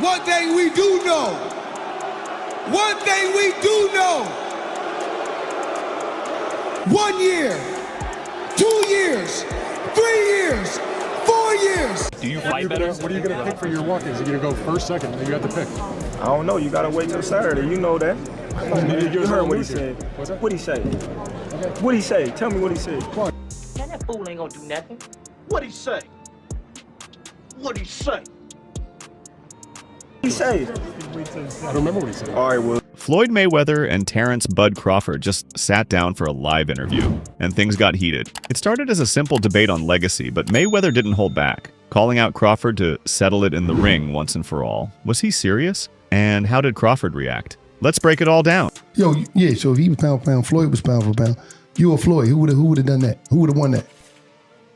One thing we do know. One thing we do know. 1 year, 2 years, 3 years, 4 years. Do you fight better? What are you going to pick for your walk-ins? Are you going to go first, second? You got to pick. I don't know. You got to wait till Saturday. You know that. You heard what he said. What'd he say? What'd he say? Tell me what he said. Man, that fool ain't gonna do nothing. What'd he say? What'd he say? He say? I don't remember what he said. All right, well. Floyd Mayweather and Terence "Bud" Crawford just sat down for a live interview, and things got heated. It started as a simple debate on legacy, but Mayweather didn't hold back, calling out Crawford to settle it in the ring once and for all. Was he serious? And how did Crawford react? Let's break it all down. Yo, yeah, so if he was pound for pound, Floyd was pound for pound. You or Floyd, who would have done that? Who would have won that?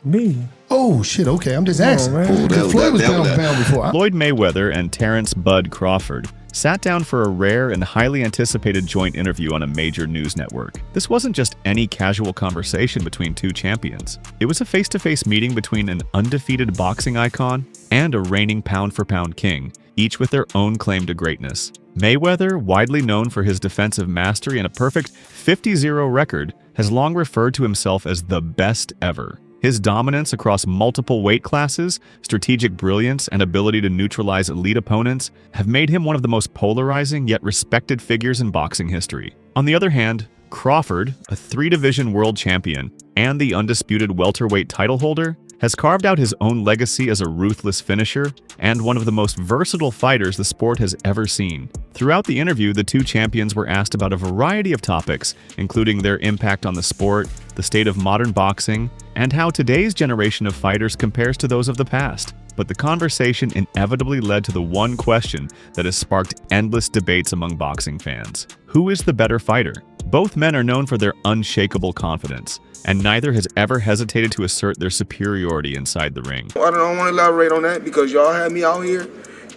Me. Oh, shit, okay, I'm just asking. Man. Floyd was pound for pound before. Floyd Mayweather and Terence "Bud" Crawford sat down for a rare and highly anticipated joint interview on a major news network. This wasn't just any casual conversation between two champions. It was a face-to-face meeting between an undefeated boxing icon and a reigning pound-for-pound king, each with their own claim to greatness. Mayweather, widely known for his defensive mastery and a perfect 50-0 record, has long referred to himself as the best ever. His dominance across multiple weight classes, strategic brilliance, and ability to neutralize elite opponents have made him one of the most polarizing yet respected figures in boxing history. On the other hand, Crawford, a 3-division world champion and the undisputed welterweight title holder, has carved out his own legacy as a ruthless finisher and one of the most versatile fighters the sport has ever seen. Throughout the interview, the two champions were asked about a variety of topics, including their impact on the sport, the state of modern boxing, and how today's generation of fighters compares to those of the past. But the conversation inevitably led to the one question that has sparked endless debates among boxing fans. Who is the better fighter? Both men are known for their unshakable confidence, and neither has ever hesitated to assert their superiority inside the ring. I don't want to elaborate on that because y'all have me out here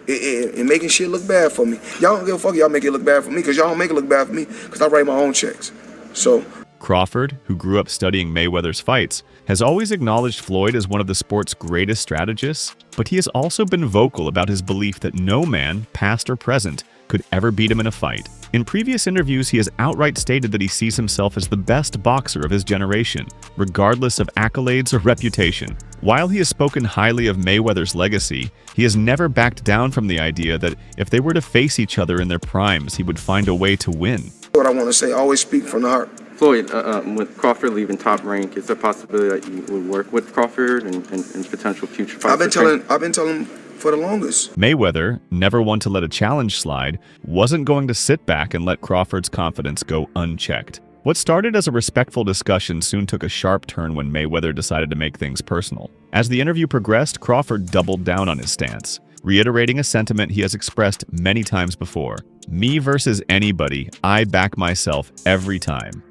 and making shit look bad for me. Y'all don't give a fuck y'all make it look bad for me because y'all don't make it look bad for me because I write my own checks. So Crawford, who grew up studying Mayweather's fights, has always acknowledged Floyd as one of the sport's greatest strategists, but he has also been vocal about his belief that no man, past or present, could ever beat him in a fight. In previous interviews, he has outright stated that he sees himself as the best boxer of his generation, regardless of accolades or reputation. While he has spoken highly of Mayweather's legacy, he has never backed down from the idea that if they were to face each other in their primes, he would find a way to win. what I want to say, always speak from the heart. Floyd, with Crawford leaving Top Rank, is there a possibility that you would work with Crawford and potential future fights? I've been telling for the longest. Mayweather, never one to let a challenge slide, wasn't going to sit back and let Crawford's confidence go unchecked. What started as a respectful discussion soon took a sharp turn when Mayweather decided to make things personal. As the interview progressed, Crawford doubled down on his stance, reiterating a sentiment he has expressed many times before. Me versus anybody, I back myself every time.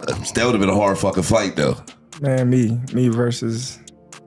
That would have been a hard fucking fight, though. Man, me versus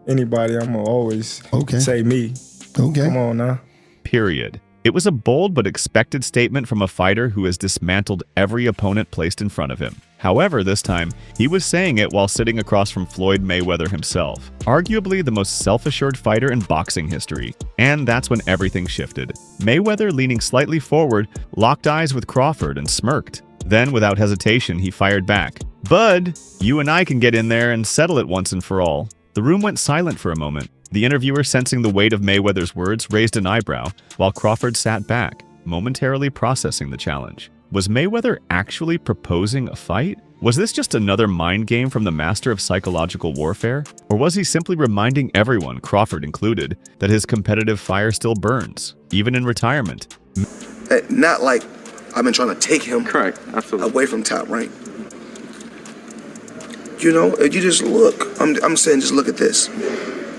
anybody, I'm gonna always say me. Okay. Come on now. Period. It was a bold but expected statement from a fighter who has dismantled every opponent placed in front of him. However, this time, he was saying it while sitting across from Floyd Mayweather himself, arguably the most self-assured fighter in boxing history. And that's when everything shifted. Mayweather, leaning slightly forward, locked eyes with Crawford and smirked. Then, without hesitation, he fired back. "Bud, you and I can get in there and settle it once and for all." The room went silent for a moment. The interviewer, sensing the weight of Mayweather's words, raised an eyebrow, while Crawford sat back, momentarily processing the challenge. Was Mayweather actually proposing a fight? Was this just another mind game from the master of psychological warfare? Or was he simply reminding everyone, Crawford included, that his competitive fire still burns, even in retirement? Not like I've been trying to take him Absolutely. away from Top Rank. You know, if you just look, I'm saying just look at this.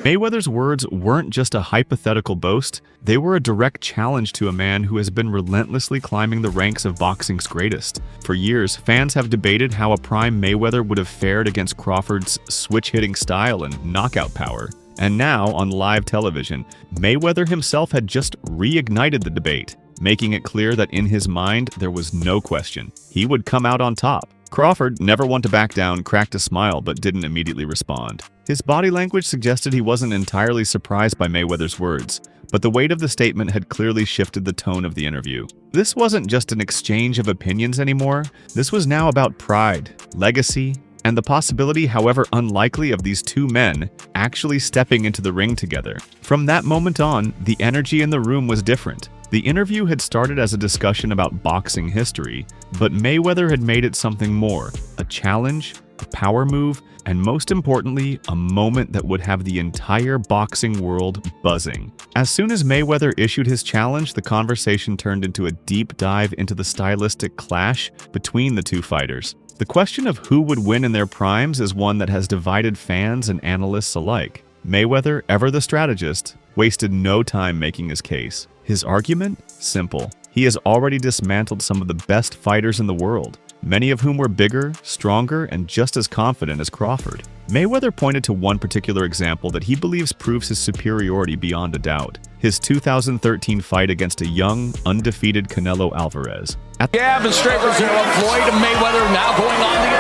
Mayweather's words weren't just a hypothetical boast, they were a direct challenge to a man who has been relentlessly climbing the ranks of boxing's greatest. For years, fans have debated how a prime Mayweather would have fared against Crawford's switch-hitting style and knockout power. And now, on live television, Mayweather himself had just reignited the debate, making it clear that in his mind there was no question. He would come out on top. Crawford, never one to back down, cracked a smile but didn't immediately respond. His body language suggested he wasn't entirely surprised by Mayweather's words, but the weight of the statement had clearly shifted the tone of the interview. This wasn't just an exchange of opinions anymore. This was now about pride, legacy, and the possibility, however unlikely, of these two men actually stepping into the ring together. From that moment on, the energy in the room was different. The interview had started as a discussion about boxing history, but Mayweather had made it something more, a challenge, a power move, and most importantly, a moment that would have the entire boxing world buzzing. As soon as Mayweather issued his challenge, the conversation turned into a deep dive into the stylistic clash between the two fighters. The question of who would win in their primes is one that has divided fans and analysts alike. Mayweather, ever the strategist, wasted no time making his case. His argument? Simple. He has already dismantled some of the best fighters in the world, many of whom were bigger, stronger, and just as confident as Crawford. Mayweather pointed to one particular example that he believes proves his superiority beyond a doubt: his 2013 fight against a young, undefeated Canelo Alvarez. Jab and straight reserve. Floyd and Mayweather now going on the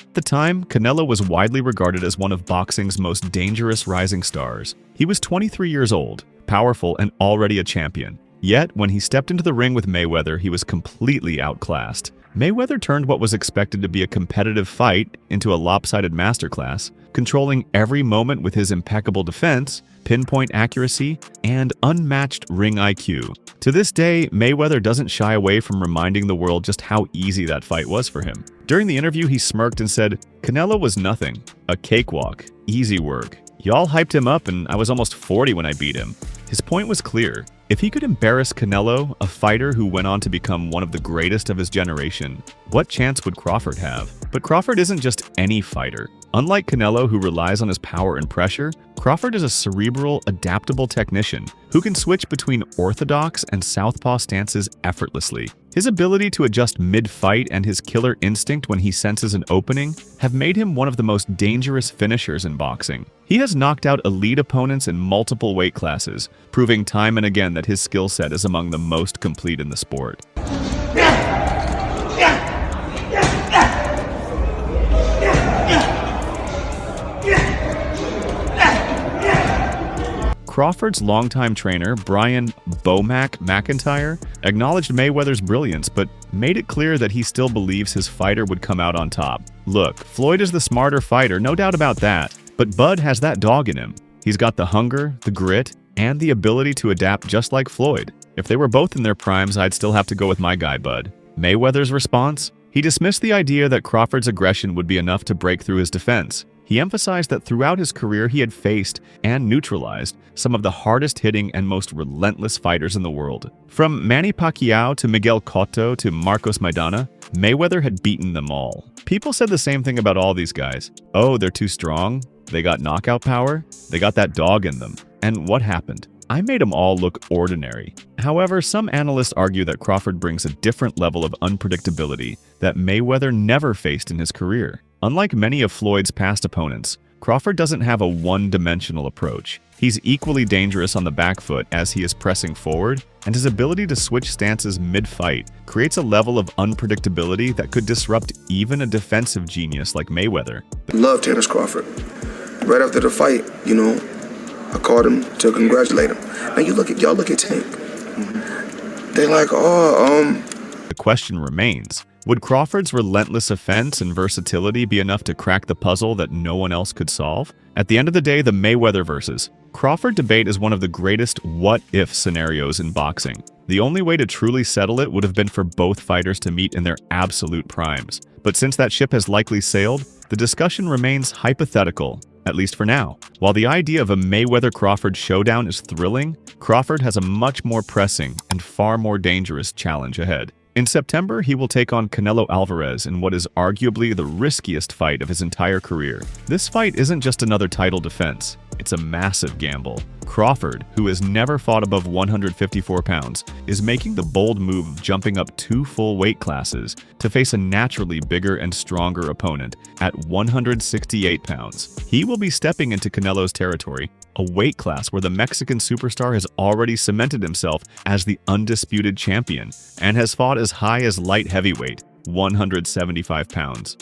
At the time, Canelo was widely regarded as one of boxing's most dangerous rising stars. He was 23 years old, powerful, and already a champion. Yet, when he stepped into the ring with Mayweather, he was completely outclassed. Mayweather turned what was expected to be a competitive fight into a lopsided masterclass, controlling every moment with his impeccable defense, pinpoint accuracy, and unmatched ring IQ. To this day, Mayweather doesn't shy away from reminding the world just how easy that fight was for him. During the interview, he smirked and said, "Canelo was nothing. A cakewalk. Easy work. Y'all hyped him up and I was almost 40 when I beat him." His point was clear. If he could embarrass Canelo, a fighter who went on to become one of the greatest of his generation, what chance would Crawford have? But Crawford isn't just any fighter. Unlike Canelo, who relies on his power and pressure, Crawford is a cerebral, adaptable technician who can switch between orthodox and southpaw stances effortlessly. His ability to adjust mid-fight and his killer instinct when he senses an opening have made him one of the most dangerous finishers in boxing. He has knocked out elite opponents in multiple weight classes, proving time and again that his skill set is among the most complete in the sport. Crawford's longtime trainer, Brian "Bomac" McIntyre, acknowledged Mayweather's brilliance, but made it clear that he still believes his fighter would come out on top. Look, Floyd is the smarter fighter, no doubt about that, but Bud has that dog in him. He's got the hunger, the grit, and the ability to adapt just like Floyd. If they were both in their primes, I'd still have to go with my guy, Bud. Mayweather's response? He dismissed the idea that Crawford's aggression would be enough to break through his defense. He emphasized that throughout his career he had faced and neutralized some of the hardest-hitting and most relentless fighters in the world. From Manny Pacquiao to Miguel Cotto to Marcos Maidana, Mayweather had beaten them all. People said the same thing about all these guys. Oh, they're too strong? They got knockout power? They got that dog in them. And what happened? I made them all look ordinary. However, some analysts argue that Crawford brings a different level of unpredictability that Mayweather never faced in his career. Unlike many of Floyd's past opponents, Crawford doesn't have a one-dimensional approach. He's equally dangerous on the back foot as he is pressing forward, and his ability to switch stances mid-fight creates a level of unpredictability that could disrupt even a defensive genius like Mayweather. Love Terence Crawford. Right after the fight, I called him to congratulate him. And y'all look at Tank. They're like, The question remains, would Crawford's relentless offense and versatility be enough to crack the puzzle that no one else could solve? At the end of the day, the Mayweather versus Crawford debate is one of the greatest what-if scenarios in boxing. The only way to truly settle it would have been for both fighters to meet in their absolute primes. But since that ship has likely sailed, the discussion remains hypothetical, at least for now. While the idea of a Mayweather-Crawford showdown is thrilling, Crawford has a much more pressing and far more dangerous challenge ahead. In September, he will take on Canelo Alvarez in what is arguably the riskiest fight of his entire career. This fight isn't just another title defense. It's a massive gamble. Crawford, who has never fought above 154 pounds, is making the bold move of jumping up 2 full weight classes to face a naturally bigger and stronger opponent at 168 pounds. He will be stepping into Canelo's territory, a weight class where the Mexican superstar has already cemented himself as the undisputed champion and has fought as high as light heavyweight, 175 pounds.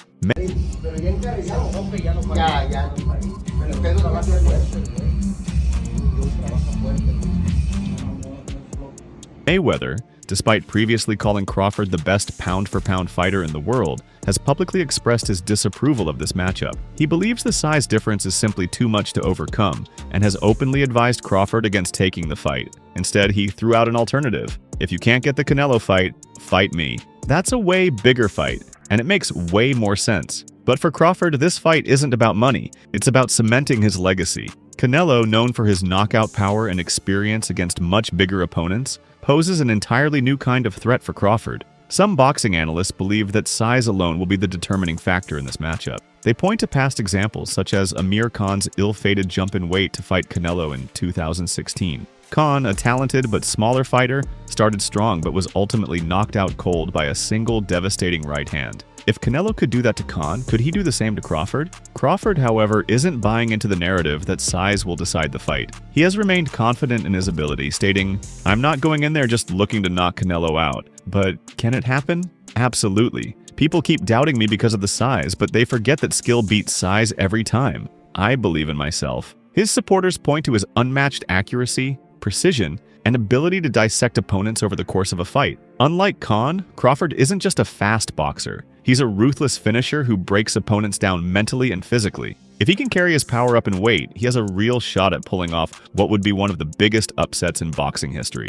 Mayweather, despite previously calling Crawford the best pound-for-pound fighter in the world, has publicly expressed his disapproval of this matchup. He believes the size difference is simply too much to overcome and has openly advised Crawford against taking the fight. Instead, he threw out an alternative. If you can't get the Canelo fight, fight me. That's a way bigger fight, and it makes way more sense. But for Crawford, this fight isn't about money. It's about cementing his legacy. Canelo, known for his knockout power and experience against much bigger opponents, poses an entirely new kind of threat for Crawford. Some boxing analysts believe that size alone will be the determining factor in this matchup. They point to past examples such as Amir Khan's ill-fated jump in weight to fight Canelo in 2016. Khan, a talented but smaller fighter, started strong but was ultimately knocked out cold by a single devastating right hand. If Canelo could do that to Khan, could he do the same to Crawford? Crawford, however, isn't buying into the narrative that size will decide the fight. He has remained confident in his ability, stating, "I'm not going in there just looking to knock Canelo out. But can it happen? Absolutely. People keep doubting me because of the size, but they forget that skill beats size every time. I believe in myself." His supporters point to his unmatched accuracy, precision, and ability to dissect opponents over the course of a fight. Unlike Khan, Crawford isn't just a fast boxer. He's a ruthless finisher who breaks opponents down mentally and physically. If he can carry his power up in weight, he has a real shot at pulling off what would be one of the biggest upsets in boxing history.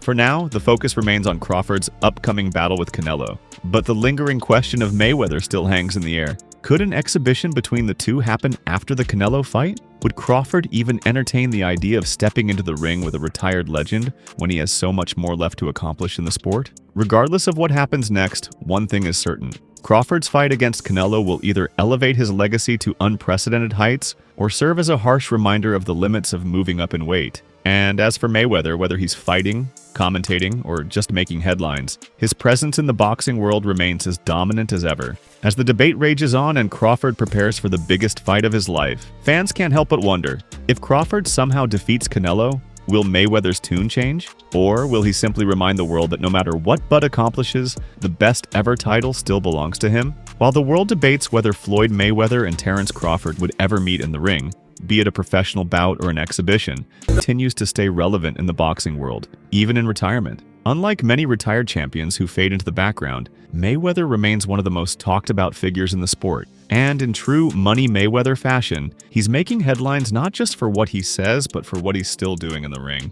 For now, the focus remains on Crawford's upcoming battle with Canelo, but the lingering question of Mayweather still hangs in the air. Could an exhibition between the two happen after the Canelo fight? Would Crawford even entertain the idea of stepping into the ring with a retired legend when he has so much more left to accomplish in the sport? Regardless of what happens next, one thing is certain. Crawford's fight against Canelo will either elevate his legacy to unprecedented heights or serve as a harsh reminder of the limits of moving up in weight. And as for Mayweather, whether he's fighting, commentating, or just making headlines, his presence in the boxing world remains as dominant as ever. As the debate rages on and Crawford prepares for the biggest fight of his life, fans can't help but wonder, if Crawford somehow defeats Canelo, will Mayweather's tune change? Or will he simply remind the world that no matter what Bud accomplishes, the best ever title still belongs to him? While the world debates whether Floyd Mayweather and Terence Crawford would ever meet in the ring, be it a professional bout or an exhibition, continues to stay relevant in the boxing world, even in retirement. Unlike many retired champions who fade into the background, Mayweather remains one of the most talked about figures in the sport. And in true Money Mayweather fashion, he's making headlines not just for what he says, but for what he's still doing in the ring.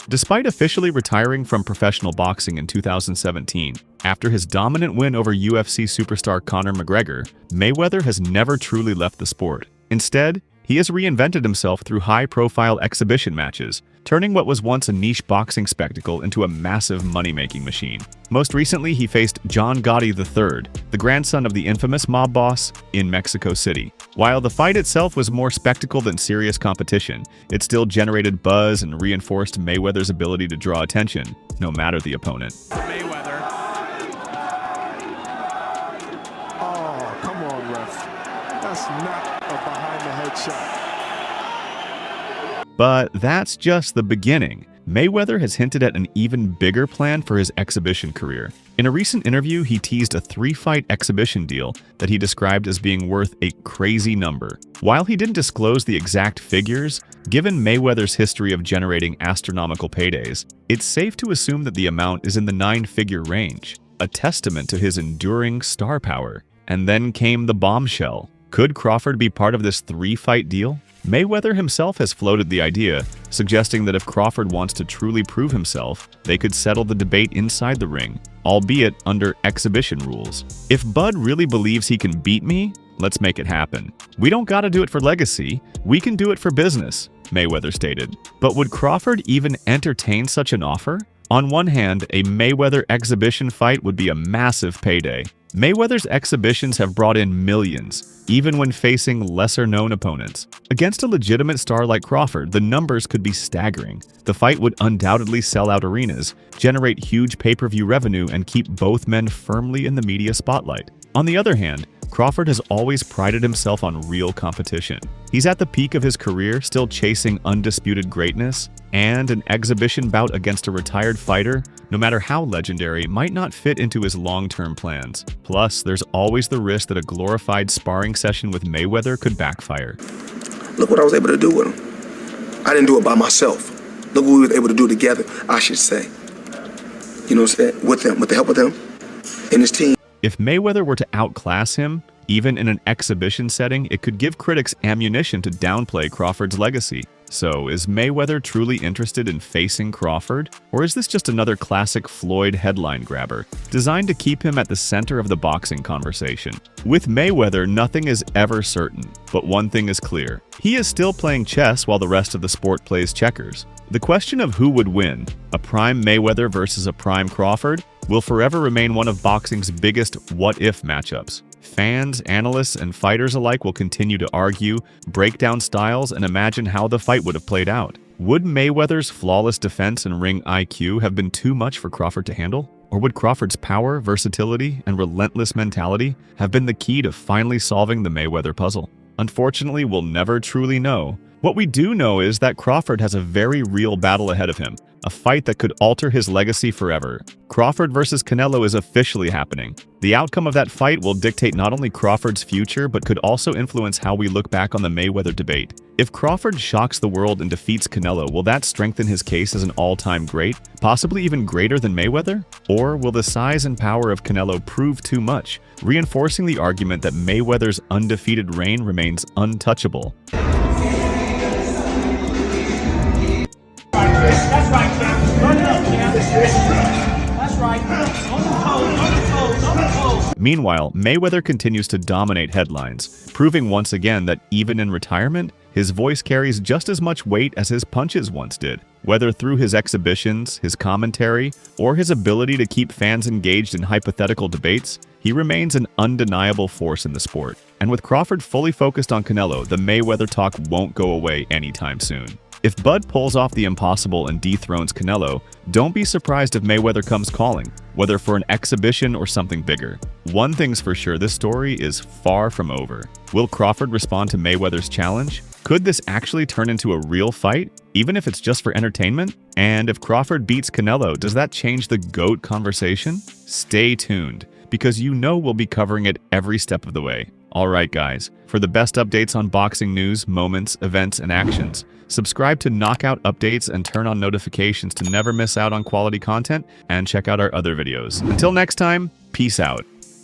Despite officially retiring from professional boxing in 2017, after his dominant win over UFC superstar Conor McGregor, Mayweather has never truly left the sport. Instead, he has reinvented himself through high-profile exhibition matches, turning what was once a niche boxing spectacle into a massive money-making machine. Most recently, he faced John Gotti III, the grandson of the infamous mob boss, in Mexico City. While the fight itself was more spectacle than serious competition, it still generated buzz and reinforced Mayweather's ability to draw attention, no matter the opponent. Mayweather. Oh, come on, ref. That's not a behind-the-head shot. But that's just the beginning. Mayweather has hinted at an even bigger plan for his exhibition career. In a recent interview, he teased a 3-fight exhibition deal that he described as being worth a crazy number. While he didn't disclose the exact figures, given Mayweather's history of generating astronomical paydays, it's safe to assume that the amount is in the 9-figure range, a testament to his enduring star power. And then came the bombshell. Could Crawford be part of this 3-fight deal? Mayweather himself has floated the idea, suggesting that if Crawford wants to truly prove himself, they could settle the debate inside the ring, albeit under exhibition rules. If Bud really believes he can beat me, let's make it happen. We don't gotta do it for legacy, we can do it for business. Mayweather stated. But would Crawford even entertain such an offer? On one hand, a Mayweather exhibition fight would be a massive payday. Mayweather's exhibitions have brought in millions, even when facing lesser-known opponents. Against a legitimate star like Crawford, the numbers could be staggering. The fight would undoubtedly sell out arenas, generate huge pay-per-view revenue, and keep both men firmly in the media spotlight. On the other hand, Crawford has always prided himself on real competition. He's at the peak of his career, still chasing undisputed greatness, and an exhibition bout against a retired fighter, no matter how legendary, might not fit into his long-term plans. Plus, there's always the risk that a glorified sparring session with Mayweather could backfire. Look what I was able to do with him. I didn't do it by myself. Look what we were able to do together, I should say. You know what I'm saying? With them, with the help of them and his team. If Mayweather were to outclass him, even in an exhibition setting, it could give critics ammunition to downplay Crawford's legacy. So, is Mayweather truly interested in facing Crawford? Or is this just another classic Floyd headline grabber, designed to keep him at the center of the boxing conversation? With Mayweather, nothing is ever certain, but one thing is clear. He is still playing chess while the rest of the sport plays checkers. The question of who would win, a prime Mayweather versus a prime Crawford, will forever remain one of boxing's biggest what-if matchups. Fans, analysts, and fighters alike will continue to argue, break down styles, and imagine how the fight would have played out. Would Mayweather's flawless defense and ring IQ have been too much for Crawford to handle? Or would Crawford's power, versatility, and relentless mentality have been the key to finally solving the Mayweather puzzle? Unfortunately, we'll never truly know. What we do know is that Crawford has a very real battle ahead of him, a fight that could alter his legacy forever. Crawford versus Canelo is officially happening. The outcome of that fight will dictate not only Crawford's future, but could also influence how we look back on the Mayweather debate. If Crawford shocks the world and defeats Canelo, will that strengthen his case as an all-time great, possibly even greater than Mayweather? Or will the size and power of Canelo prove too much, reinforcing the argument that Mayweather's undefeated reign remains untouchable? That's right, Cam. Run it up, Cam. That's right. On the toes, on the toes, on the toes. Meanwhile, Mayweather continues to dominate headlines, proving once again that even in retirement, his voice carries just as much weight as his punches once did. Whether through his exhibitions, his commentary, or his ability to keep fans engaged in hypothetical debates, he remains an undeniable force in the sport. And with Crawford fully focused on Canelo, the Mayweather talk won't go away anytime soon. If Bud pulls off the impossible and dethrones Canelo, don't be surprised if Mayweather comes calling, whether for an exhibition or something bigger. One thing's for sure, this story is far from over. Will Crawford respond to Mayweather's challenge? Could this actually turn into a real fight, even if it's just for entertainment? And if Crawford beats Canelo, does that change the GOAT conversation? Stay tuned, because you know we'll be covering it every step of the way. Alright guys, for the best updates on boxing news, moments, events, and actions, subscribe to Knockout Updates and turn on notifications to never miss out on quality content, and check out our other videos. Until next time, peace out.